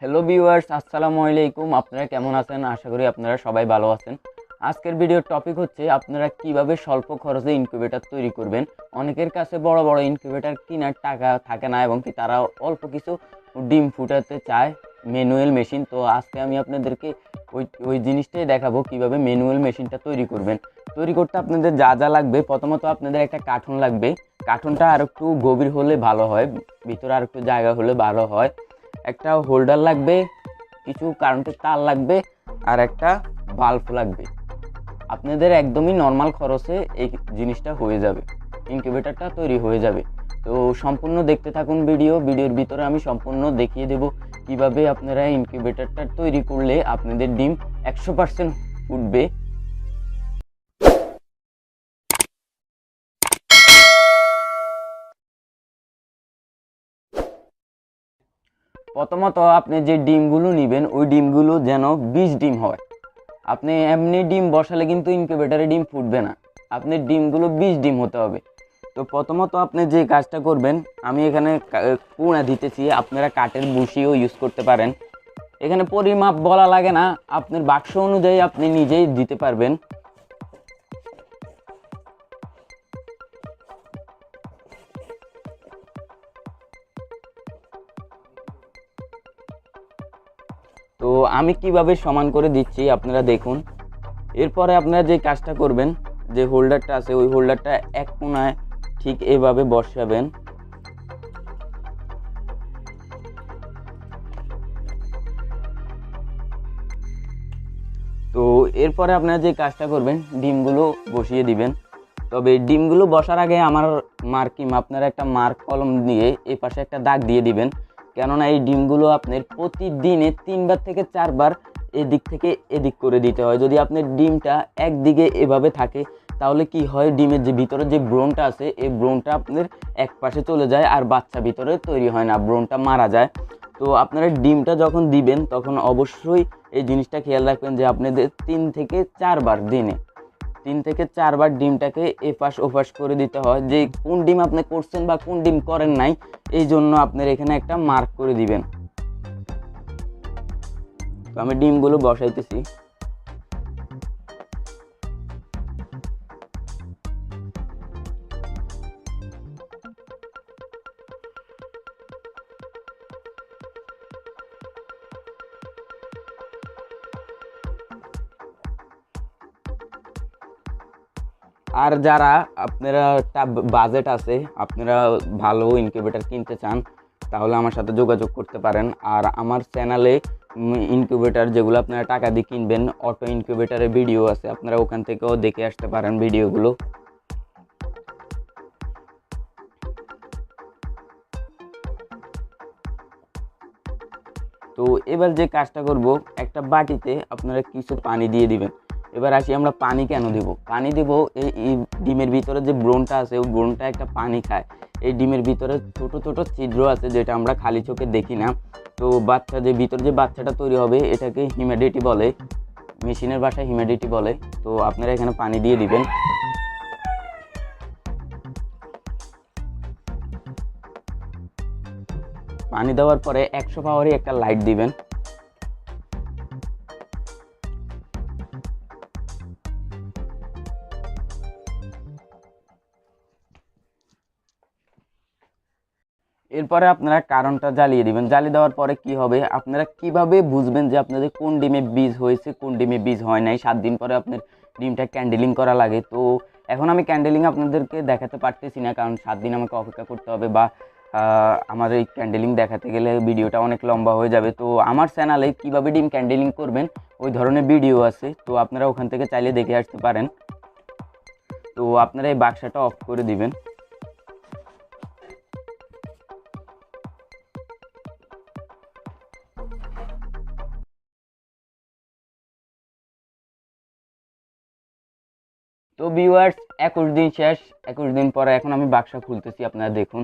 Hello viewers, আসসালামু আলাইকুম। আপনারা কেমন আছেন? আশা করি আপনারা সবাই ভালো আছেন। আজকের ভিডিওর টপিক হচ্ছে আপনারা কিভাবে স্বল্প খরচে ইনকিউবেটর তৈরি করবেন। অনেকের কাছে বড় বড় ইনকিউবেটর কেনার টাকা থাকে না এবং কি তারা অল্প কিছু ডিম ফুটাতে চায় ম্যানুয়াল মেশিন। তো আজকে আমি আপনাদেরকে ওই জিনিসটাই দেখাবো কিভাবে ম্যানুয়াল মেশিনটা তৈরি করবেন। তৈরি করতে আপনাদের যা যা লাগবে, প্রথমত আপনাদের একটা কার্টুন লাগবে। কার্টুনটা আর একটু গভীর হলে ভালো হয়, ভিতরে আর একটু জায়গা হলে ভালো হয়। একটা হোল্ডার লাগবে, কিছু কারেন্টের তার লাগবে, আর একটা বাল্ব লাগবে। আপনাদের একদমই নর্মাল খরচে এই জিনিসটা হয়ে যাবে, ইনকিউবেটরটা তৈরি হয়ে যাবে। তো সম্পূর্ণ দেখতে থাকুন ভিডিওর ভিতরে আমি সম্পূর্ণ দেখিয়ে দেব কিভাবে আপনারা ইনকিউবেটরটা তৈরি করলে আপনাদের ডিম 100% উঠবে। প্রথমত আপনি যে ডিমগুলো নেবেন ওই ডিমগুলো যেন 20 ডিম হয়। আপনি এমনি ডিম বসালে কিন্তু ইনকিউবেটরে ডিম ফুটবে না, আপনার ডিমগুলো 20 ডিম হতে হবে। তো প্রথমত আপনি যে কাজটা করবেন, আমি এখানে কুড়া দিতেছি, আপনারা কাঠের বুশিও ইউজ করতে পারেন। এখানে পরিমাপ বলা লাগে না, আপনার বাক্স অনুযায়ী আপনি নিজেই দিতে পারবেন। তো আমি কিভাবে সমান করে দিচ্ছি আপনারা দেখুন। এরপরে আপনারা যে কাজটা করবেন, যে হোল্ডারটা আছে ওই হোল্ডারটা এক কোণায় ঠিক এভাবে বসাবেন। তো এরপরে আপনারা যে কাজটা করবেন, ডিমগুলো বসিয়ে দিবেন। তবে ডিমগুলো বসার আগে আমার মার্কিং, আপনারা একটা মার্ক কলম দিয়ে এই পাশে একটা দাগ দিয়ে দিবেন। কেননা এই ডিমগুলো আপনার প্রতিদিনে 3বার থেকে 4বার এদিক থেকে এদিক করে দিতে হয়। যদি আপনার ডিমটা একদিকে এভাবে থাকে তাহলে কি হয়, ডিমের যে ভিতরে যে ব্রনটা আছে এই ব্রনটা আপনার এক পাশে চলে যায় আর বাচ্চা ভিতরে তৈরি হয় না, ব্রনটা মারা যায়। তো আপনারা ডিমটা যখন দিবেন তখন অবশ্যই এই জিনিসটা খেয়াল রাখবেন যে আপনাদের 3 থেকে 4বার ডিমটাকে এপাশ ওপাশ করে দিতে হয়। যে কোন ডিম আপনি করছেন বা কোন ডিম করেন নাই, এই জন্য আপনার এখানে একটা মার্ক করে দিবেন। তো আমি ডিমগুলো বসাইতেছি। আর যারা আপনারা একটা বাজেট আছে, আপনারা ভালো ইনকিউবেটর কিনতে চান, তাহলে আমার সাথে যোগাযোগ করতে পারেন। আর আমার চ্যানেলে ইনকিউবেটর যেগুলো আপনারা টাকা দিয়ে কিনবেন, অটো ইনকিউবেটরের ভিডিও আছে, আপনারা ওখান থেকেও দেখে আসতে পারেন ভিডিওগুলো। তো এবার যে কাজটা করব, একটা বাটিতে আপনারা কিছু পানি দিয়ে দিবেন। এবার আসি আমরা পানি কেন দেব। পানি দেব এই ডিমের ভিতরে যে ব্রনটা আছে ওই ব্রনটা একটা পানি খায়। এই ডিমের ভিতরে ছোট ছোট ছিদ্র আছে যেটা আমরা খালি চোখে দেখি না। তো ভিতরে যে বাচ্চাটা তৈরি হবে এটাকে হিউমিডিটি বলে, মেশিনের ভাষায় হিউমিডিটি বলে। তো আপনারা এখানে পানি দিয়ে দিবেন। পানি দেওয়ার পরে 100 পাওয়ারই একটা লাইট দিবেন। এরপরে আপনারা কারেন্টটা জ্বালিয়ে দিবেন। জ্বালিয়ে দেওয়ার পরে কি হবে, আপনারা কিভাবে বুঝবেন যে আপনাদের কোন ডিমে বীজ হয়েছে কোন ডিমে বীজ হয় নাই। 7 দিন পরে আপনার ডিমটা ক্যান্ডেলিং করা লাগে। তো এখন আমি ক্যান্ডেলিং আপনাদেরকে দেখাতে পারতেছি না, কারণ 7 দিন আমাকে অপেক্ষা করতে হবে, বা আমার এই ক্যান্ডেলিং দেখাতে গেলে ভিডিওটা অনেক লম্বা হয়ে যাবে। তো আমার চ্যানেলে কিভাবে ডিম ক্যান্ডেলিং করবেন ওই ধরনের ভিডিও আছে, তো আপনারা ওখান থেকে চাইলে দেখে আসতে পারেন। তো আপনারা এই বাক্সটা অফ করে দিবেন। তো ভিউয়ার্স, 21 দিন শেষ। 21 দিন পরে এখন আমি বাক্সা খুলতেছি, আপনারা দেখুন।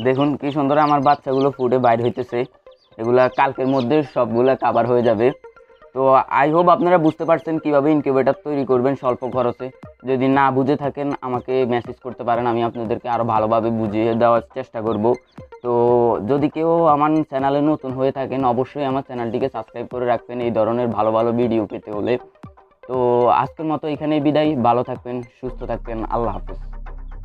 দেখুন কি সুন্দর আমার বাচ্চাগুলো ফুটে বাইর হইতেছে। এগুলা কালকের মধ্যে সবগুলা কাভার হয়ে যাবে। তো আই হোপ আপনারা বুঝতে পারছেন কিভাবে ইনকিউবেটর তৈরি করবেন স্বল্প খরচে। যদি না বুঝে থাকেন আমাকে মেসেজ করতে পারেন, আমি আপনাদেরকে আরও ভালোভাবে বুঝিয়ে দেওয়ার চেষ্টা করব। তো যদি কেউ আমার চ্যানেলে নতুন হয়ে থাকেন অবশ্যই আমার চ্যানেলটিকে সাবস্ক্রাইব করে রাখবেন এই ধরনের ভালো ভালো ভিডিও পেতে হলে। তো আজকের মতো এখানেই বিদায়। ভালো থাকবেন, সুস্থ থাকবেন, আল্লাহ হাফেজ।